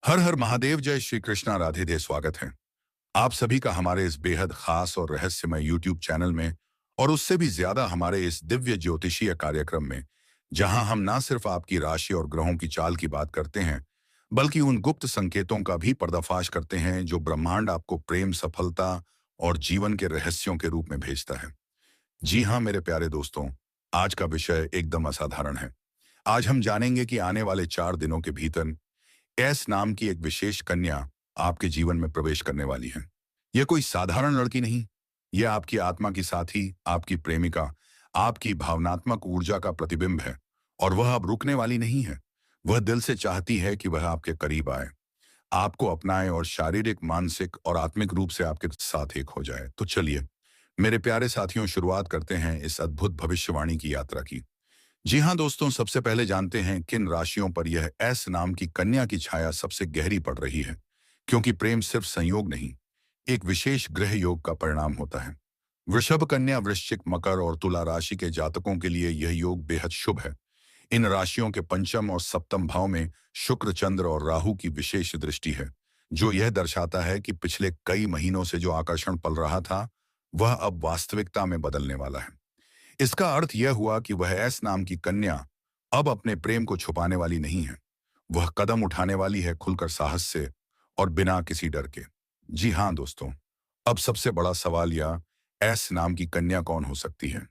हर हर महादेव, जय श्री कृष्णा, राधे दे। स्वागत है आप सभी का हमारे इस बेहद खास और रहस्यमय यूट्यूब चैनल में, और उससे भी ज्यादा हमारे इस दिव्य ज्योतिषीय कार्यक्रम में, जहां हम ना सिर्फ आपकी राशि और ग्रहों की चाल की बात करते हैं, बल्कि उन गुप्त संकेतों का भी पर्दाफाश करते हैं जो ब्रह्मांड आपको प्रेम, सफलता और जीवन के रहस्यों के रूप में भेजता है। जी हाँ मेरे प्यारे दोस्तों, आज का विषय एकदम असाधारण है। आज हम जानेंगे कि आने वाले 4 दिनों के भीतर एस नाम की एक विशेष कन्या आपके जीवन में प्रवेश करने वाली है। यह कोई साधारण लड़की नहीं, यह आपकी आत्मा की साथी, आपकी प्रेमिका, आपकी भावनात्मक ऊर्जा का प्रतिबिंब है। और वह अब रुकने वाली नहीं है। वह दिल से चाहती है कि वह आपके करीब आए, आपको अपनाए और शारीरिक, मानसिक और आत्मिक रूप से आपके साथ एक हो जाए। तो चलिए मेरे प्यारे साथियों, शुरुआत करते हैं इस अद्भुत भविष्यवाणी की यात्रा की। जी हाँ दोस्तों, सबसे पहले जानते हैं किन राशियों पर यह एस नाम की कन्या की छाया सबसे गहरी पड़ रही है। क्योंकि प्रेम सिर्फ संयोग नहीं, एक विशेष ग्रह योग का परिणाम होता है। वृषभ, कन्या, वृश्चिक, मकर और तुला राशि के जातकों के लिए यह योग बेहद शुभ है। इन राशियों के पंचम और सप्तम भाव में शुक्र, चंद्र और राहु की विशेष दृष्टि है, जो यह दर्शाता है कि पिछले कई महीनों से जो आकर्षण पल रहा था, वह अब वास्तविकता में बदलने वाला है। इसका अर्थ यह हुआ कि वह एस नाम की कन्या अब अपने प्रेम को छुपाने वाली नहीं है। वह कदम उठाने वाली है, खुलकर, साहस से और बिना किसी डर के। जी हाँ दोस्तों, अब सबसे बड़ा सवाल यह, एस नाम की कन्या कौन हो सकती है।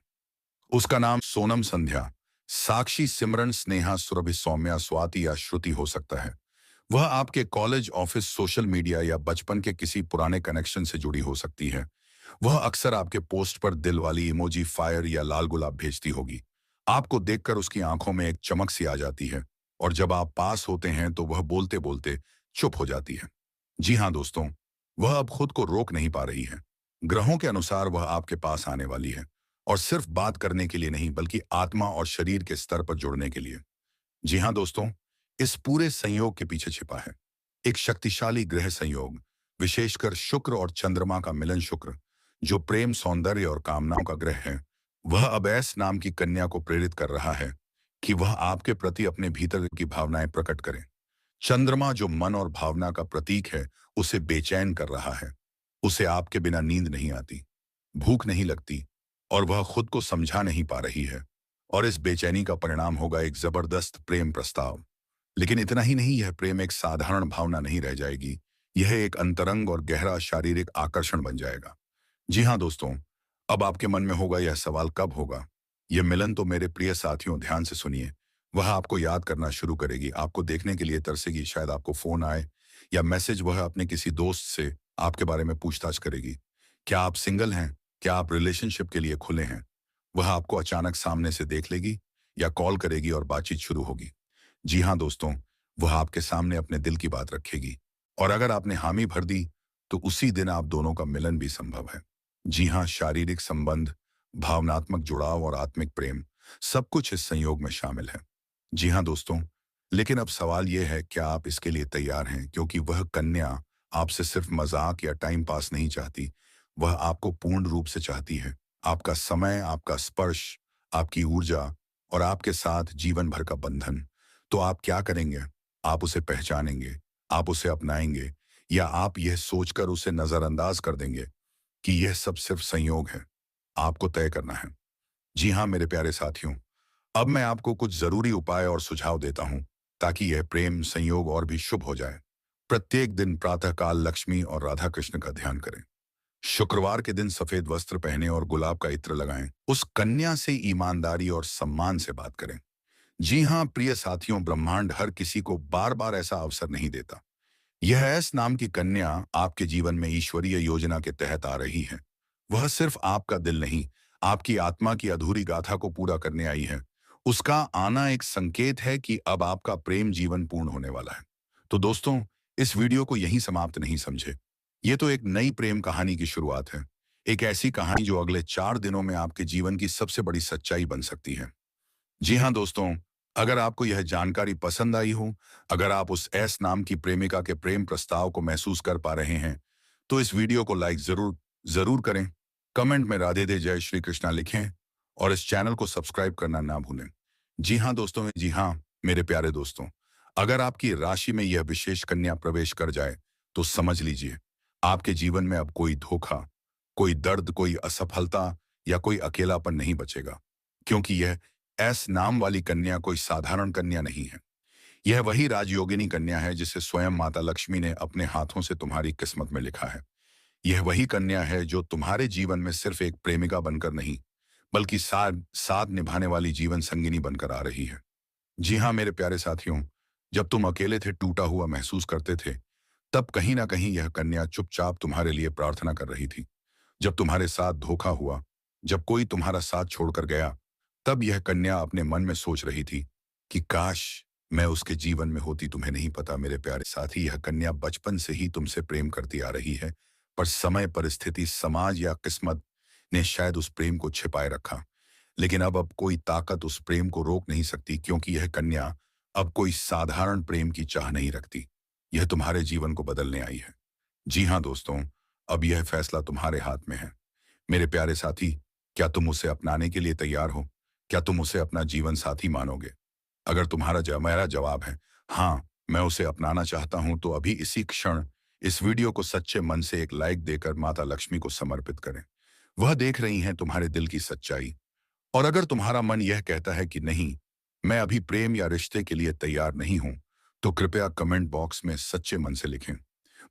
उसका नाम सोनम, संध्या, साक्षी, सिमरन, स्नेहा, सुरभि, सौम्या, स्वाति या श्रुति हो सकता है। वह आपके कॉलेज, ऑफिस, सोशल मीडिया या बचपन के किसी पुराने कनेक्शन से जुड़ी हो सकती है। वह अक्सर आपके पोस्ट पर दिल वाली इमोजी, फायर या लाल गुलाब भेजती होगी। आपको देखकर उसकी आंखों में एक चमक सी आ जाती है, और जब आप पास होते हैं तो वह बोलते बोलते चुप हो जाती है। जी हाँ दोस्तों, वह अब खुद को रोक नहीं पा रही है। ग्रहों के अनुसार वह आपके पास आने वाली है, और सिर्फ बात करने के लिए नहीं, बल्कि आत्मा और शरीर के स्तर पर जुड़ने के लिए। जी हाँ दोस्तों, इस पूरे संयोग के पीछे छिपा है एक शक्तिशाली ग्रह संयोग, विशेषकर शुक्र और चंद्रमा का मिलन। शुक्र, जो प्रेम, सौंदर्य और कामनाओं का ग्रह है, वह अब एस नाम की कन्या को प्रेरित कर रहा है कि वह आपके प्रति अपने भीतर की भावनाएं प्रकट करे। चंद्रमा, जो मन और भावना का प्रतीक है, उसे बेचैन कर रहा है। उसे आपके बिना नींद नहीं आती, भूख नहीं लगती, और वह खुद को समझा नहीं पा रही है। और इस बेचैनी का परिणाम होगा एक जबरदस्त प्रेम प्रस्ताव। लेकिन इतना ही नहीं, यह प्रेम एक साधारण भावना नहीं रह जाएगी। यह एक अंतरंग और गहरा शारीरिक आकर्षण बन जाएगा। जी हाँ दोस्तों, अब आपके मन में होगा यह सवाल, कब होगा यह मिलन। तो मेरे प्रिय साथियों, ध्यान से सुनिए। वह आपको याद करना शुरू करेगी, आपको देखने के लिए तरसेगी, शायद आपको फोन आए या मैसेज। वह अपने किसी दोस्त से आपके बारे में पूछताछ करेगी। क्या आप सिंगल हैं, क्या आप रिलेशनशिप के लिए खुले हैं। वह आपको अचानक सामने से देख लेगी या कॉल करेगी और बातचीत शुरू होगी। जी हाँ दोस्तों, वह आपके सामने अपने दिल की बात रखेगी, और अगर आपने हामी भर दी तो उसी दिन आप दोनों का मिलन भी संभव है। जी हाँ, शारीरिक संबंध, भावनात्मक जुड़ाव और आत्मिक प्रेम, सब कुछ इस संयोग में शामिल है। जी हाँ दोस्तों, लेकिन अब सवाल यह है, क्या आप इसके लिए तैयार हैं। क्योंकि वह कन्या आपसे सिर्फ मजाक या टाइम पास नहीं चाहती, वह आपको पूर्ण रूप से चाहती है। आपका समय, आपका स्पर्श, आपकी ऊर्जा, और आपके साथ जीवन भर का बंधन। तो आप क्या करेंगे। आप उसे पहचानेंगे, आप उसे अपनाएंगे, या आप यह सोचकर उसे नजरअंदाज कर देंगे कि यह सब सिर्फ संयोग है। आपको तय करना है। जी हाँ मेरे प्यारे साथियों, अब मैं आपको कुछ जरूरी उपाय और सुझाव देता हूं, ताकि यह प्रेम संयोग और भी शुभ हो जाए। प्रत्येक दिन प्रातःकाल लक्ष्मी और राधा कृष्ण का ध्यान करें। शुक्रवार के दिन सफेद वस्त्र पहने और गुलाब का इत्र लगाएं। उस कन्या से ईमानदारी और सम्मान से बात करें। जी हाँ प्रिय साथियों, ब्रह्मांड हर किसी को बार बार ऐसा अवसर नहीं देता। यह एस नाम की कन्या आपके जीवन में ईश्वरीय योजना के तहत आ रही है। वह सिर्फ आपका दिल नहीं, आपकी आत्मा की अधूरी गाथा को पूरा करने आई है। उसका आना एक संकेत है कि अब आपका प्रेम जीवन पूर्ण होने वाला है। तो दोस्तों, इस वीडियो को यहीं समाप्त नहीं समझे। ये तो एक नई प्रेम कहानी की शुरुआत है। एक ऐसी कहानी जो अगले 4 दिनों में आपके जीवन की सबसे बड़ी सच्चाई बन सकती है। जी हाँ दोस्तों, अगर आपको यह जानकारी पसंद आई हो, अगर आप उस एस नाम की प्रेमिका के प्रेम प्रस्ताव को महसूस कर पा रहे हैं, तो इस वीडियो को लाइक जरूर जरूर करें। कमेंट में राधे दे जय श्री कृष्णा लिखें, और इस चैनल को सब्सक्राइब करना ना भूलें। जी हाँ दोस्तों, जी हाँ मेरे प्यारे दोस्तों, अगर आपकी राशि में यह विशेष कन्या प्रवेश कर जाए तो समझ लीजिए आपके जीवन में अब कोई धोखा, कोई दर्द, कोई असफलता या कोई अकेलापन नहीं बचेगा, क्योंकि यह एस नाम वाली कन्या कोई साधारण कन्या नहीं है। यह वही राजयोगिनी कन्या है जिसे स्वयं माता लक्ष्मी ने अपने हाथों से तुम्हारी किस्मत में लिखा है। यह वही कन्या है जो तुम्हारे जीवन में सिर्फ एक प्रेमिका बनकर नहीं, बल्कि साथ साथ निभाने वाली जीवन संगिनी बनकर आ रही है। जी हाँ मेरे प्यारे साथियों, जब तुम अकेले थे, टूटा हुआ महसूस करते थे, तब कहीं ना कहीं यह कन्या चुपचाप तुम्हारे लिए प्रार्थना कर रही थी। जब तुम्हारे साथ धोखा हुआ, जब कोई तुम्हारा साथ छोड़कर गया, तब यह कन्या अपने मन में सोच रही थी कि काश मैं उसके जीवन में होती। तुम्हें नहीं पता मेरे प्यारे साथी, यह कन्या बचपन से ही तुमसे प्रेम करती आ रही है, पर समय, परिस्थिति, समाज या किस्मत ने शायद उस प्रेम को छिपाए रखा। लेकिन अब कोई ताकत उस प्रेम को रोक नहीं सकती, क्योंकि यह कन्या अब कोई साधारण प्रेम की चाह नहीं रखती। यह तुम्हारे जीवन को बदलने आई है। जी हाँ दोस्तों, अब यह फैसला तुम्हारे हाथ में है। मेरे प्यारे साथी, क्या तुम उसे अपनाने के लिए तैयार हो? क्या तुम उसे अपना जीवन साथी मानोगे? अगर मेरा जवाब है हाँ, मैं उसे अपनाना चाहता हूं, तो अभी इसी क्षण इस वीडियो को सच्चे मन से एक लाइक देकर माता लक्ष्मी को समर्पित करें। वह देख रही हैं तुम्हारे दिल की सच्चाई। और अगर तुम्हारा मन यह कहता है कि नहीं, मैं अभी प्रेम या रिश्ते के लिए तैयार नहीं हूं, तो कृपया कमेंट बॉक्स में सच्चे मन से लिखें,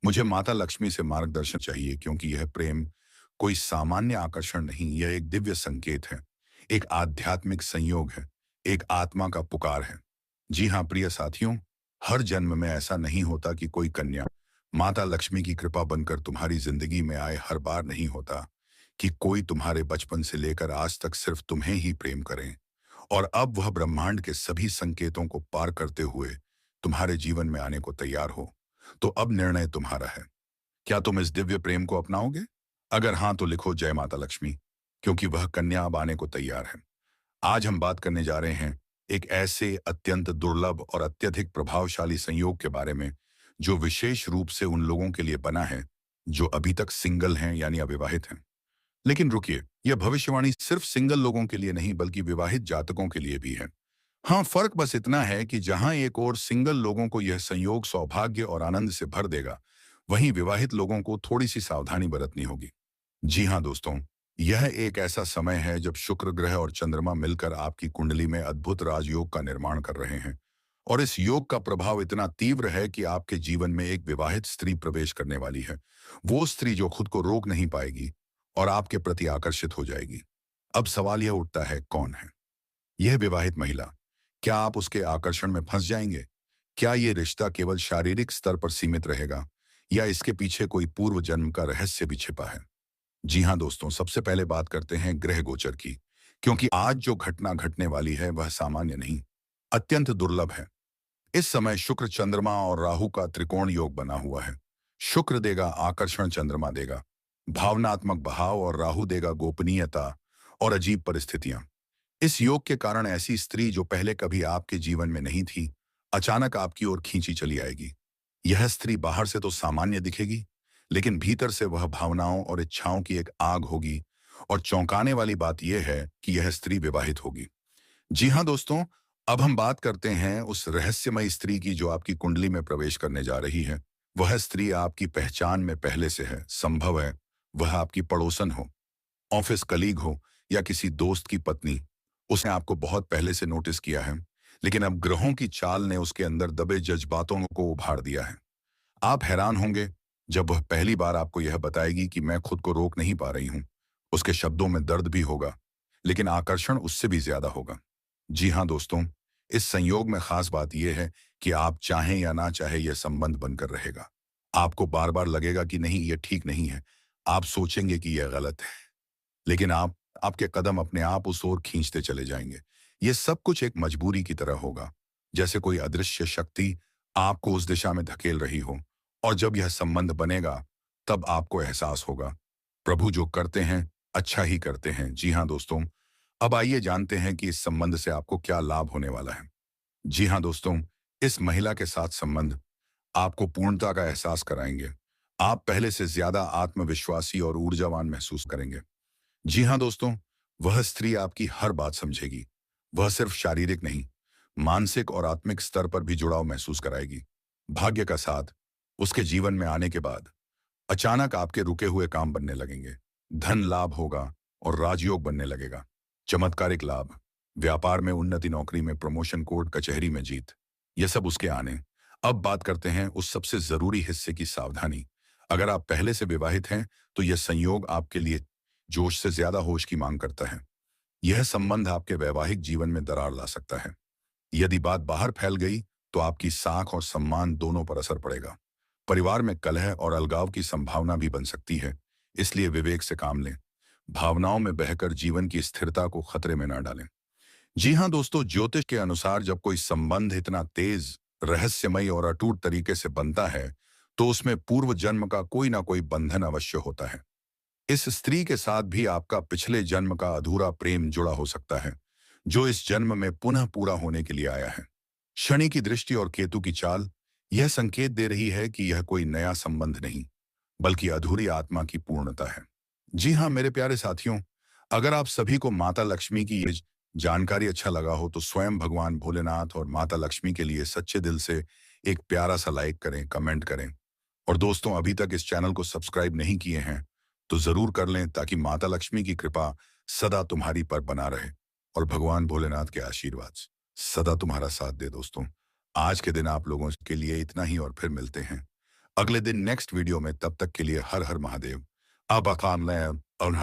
मुझे माता लक्ष्मी से मार्गदर्शन चाहिए, क्योंकि यह प्रेम कोई सामान्य आकर्षण नहीं, यह एक दिव्य संकेत है, एक आध्यात्मिक संयोग है, एक आत्मा का पुकार है। जी हाँ प्रिय साथियों, हर जन्म में ऐसा नहीं होता कि कोई कन्या माता लक्ष्मी की कृपा बनकर तुम्हारी जिंदगी में आए। हर बार नहीं होता कि कोई तुम्हारे बचपन से लेकर आज तक सिर्फ तुम्हें ही प्रेम करें, और अब वह ब्रह्मांड के सभी संकेतों को पार करते हुए तुम्हारे जीवन में आने को तैयार हो। तो अब निर्णय तुम्हारा है। क्या तुम इस दिव्य प्रेम को अपनाओगे? अगर हाँ, तो लिखो जय माता लक्ष्मी, क्योंकि वह कन्या अब आने को तैयार है। आज हम बात करने जा रहे हैं एक ऐसे अत्यंत दुर्लभ और अत्यधिक प्रभावशाली संयोग के बारे में, जो विशेष रूप से उन लोगों के लिए बना है जो अभी तक सिंगल हैं, यानी अविवाहित हैं। लेकिन रुकिए, यह भविष्यवाणी सिर्फ सिंगल लोगों के लिए नहीं, बल्कि विवाहित जातकों के लिए भी है। हाँ, फर्क बस इतना है कि जहां एक और सिंगल लोगों को यह संयोग सौभाग्य और आनंद से भर देगा, वहीं विवाहित लोगों को थोड़ी सी सावधानी बरतनी होगी। जी हाँ दोस्तों, यह एक ऐसा समय है जब शुक्र ग्रह और चंद्रमा मिलकर आपकी कुंडली में अद्भुत राजयोग का निर्माण कर रहे हैं। और इस योग का प्रभाव इतना तीव्र है कि आपके जीवन में एक विवाहित स्त्री प्रवेश करने वाली है। वो स्त्री जो खुद को रोक नहीं पाएगी और आपके प्रति आकर्षित हो जाएगी। अब सवाल यह उठता है, कौन है यह विवाहित महिला? क्या आप उसके आकर्षण में फंस जाएंगे? क्या ये रिश्ता केवल शारीरिक स्तर पर सीमित रहेगा, या इसके पीछे कोई पूर्व जन्म का रहस्य भी छिपा है? जी हाँ दोस्तों, सबसे पहले बात करते हैं ग्रह गोचर की, क्योंकि आज जो घटना घटने वाली है वह सामान्य नहीं, अत्यंत दुर्लभ है। इस समय शुक्र, चंद्रमा और राहु का त्रिकोण योग बना हुआ है। शुक्र देगा आकर्षण, चंद्रमा देगा भावनात्मक बहाव, और राहु देगा गोपनीयता और अजीब परिस्थितियां। इस योग के कारण ऐसी स्त्री जो पहले कभी आपके जीवन में नहीं थी, अचानक आपकी ओर खींची चली आएगी। यह स्त्री बाहर से तो सामान्य दिखेगी, लेकिन भीतर से वह भावनाओं और इच्छाओं की एक आग होगी। और चौंकाने वाली बात यह है कि यह स्त्री विवाहित होगी। जी हाँ दोस्तों, अब हम बात करते हैं उस रहस्यमयी स्त्री की जो आपकी कुंडली में प्रवेश करने जा रही है। वह स्त्री आपकी पहचान में पहले से है। संभव है वह आपकी पड़ोसन हो, ऑफिस कलीग हो, या किसी दोस्त की पत्नी। उसने आपको बहुत पहले से नोटिस किया है, लेकिन अब ग्रहों की चाल ने उसके अंदर दबे जज्बातों को उभार दिया है। आप हैरान होंगे जब वह पहली बार आपको यह बताएगी कि मैं खुद को रोक नहीं पा रही हूं। उसके शब्दों में दर्द भी होगा, लेकिन आकर्षण उससे भी ज्यादा होगा। जी हाँ दोस्तों, इस संयोग में खास बात यह है कि आप चाहें या ना चाहे यह संबंध बनकर रहेगा। आपको बार बार लगेगा कि नहीं, यह ठीक नहीं है। आप सोचेंगे कि यह गलत है, लेकिन आपके कदम अपने आप उस ओर खींचते चले जाएंगे। यह सब कुछ एक मजबूरी की तरह होगा, जैसे कोई अदृश्य शक्ति आपको उस दिशा में धकेल रही हो। और जब यह संबंध बनेगा, तब आपको एहसास होगा, प्रभु जो करते हैं अच्छा ही करते हैं। जी हाँ दोस्तों, अब आइए जानते हैं कि इस संबंध से आपको क्या लाभ होने वाला है। जी हाँ दोस्तों, इस महिला के साथ संबंध आपको पूर्णता का एहसास कराएंगे। आप पहले से ज्यादा आत्मविश्वासी और ऊर्जावान महसूस करेंगे। जी हाँ दोस्तों, वह स्त्री आपकी हर बात समझेगी। वह सिर्फ शारीरिक नहीं, मानसिक और आत्मिक स्तर पर भी जुड़ाव महसूस कराएगी। भाग्य का साथ उसके जीवन में आने के बाद अचानक आपके रुके हुए काम बनने लगेंगे, धन लाभ होगा और राजयोग बनने लगेगा। चमत्कारिक लाभ, व्यापार में उन्नति, नौकरी में प्रमोशन, कोर्ट कचहरी में जीत, यह सब उसके आने। अब बात करते हैं उस सबसे जरूरी हिस्से की, सावधानी। अगर आप पहले से विवाहित हैं तो यह संयोग आपके लिए जोश से ज्यादा होश की मांग करता है। यह संबंध आपके वैवाहिक जीवन में दरार ला सकता है। यदि बात बाहर फैल गई तो आपकी साख और सम्मान दोनों पर असर पड़ेगा। परिवार में कलह और अलगाव की संभावना भी बन सकती है, इसलिए विवेक से काम लें। भावनाओं में बहकर जीवन की स्थिरता को खतरे में न डालें। जी हाँ दोस्तों, ज्योतिष के अनुसार जब कोई संबंध इतना तेज, रहस्यमय और अटूट तरीके से बनता है तो उसमें पूर्व जन्म का कोई ना कोई बंधन अवश्य होता है। इस स्त्री के साथ भी आपका पिछले जन्म का अधूरा प्रेम जुड़ा हो सकता है, जो इस जन्म में पुनः पूरा होने के लिए आया है। शनि की दृष्टि और केतु की चाल यह संकेत दे रही है कि यह कोई नया संबंध नहीं, बल्कि अधूरी आत्मा की पूर्णता है। जी हाँ मेरे प्यारे साथियों, अगर आप सभी को माता लक्ष्मी की ये जानकारी अच्छा लगा हो तो स्वयं भगवान भोलेनाथ और माता लक्ष्मी के लिए सच्चे दिल से एक प्यारा सा लाइक करें, कमेंट करें। और दोस्तों, अभी तक इस चैनल को सब्सक्राइब नहीं किए हैं तो जरूर कर लें, ताकि माता लक्ष्मी की कृपा सदा तुम्हारी पर बना रहे और भगवान भोलेनाथ के आशीर्वाद सदा तुम्हारा साथ दे। दोस्तों, आज के दिन आप लोगों के लिए इतना ही, और फिर मिलते हैं अगले दिन नेक्स्ट वीडियो में। तब तक के लिए हर हर महादेव। अब अकाम और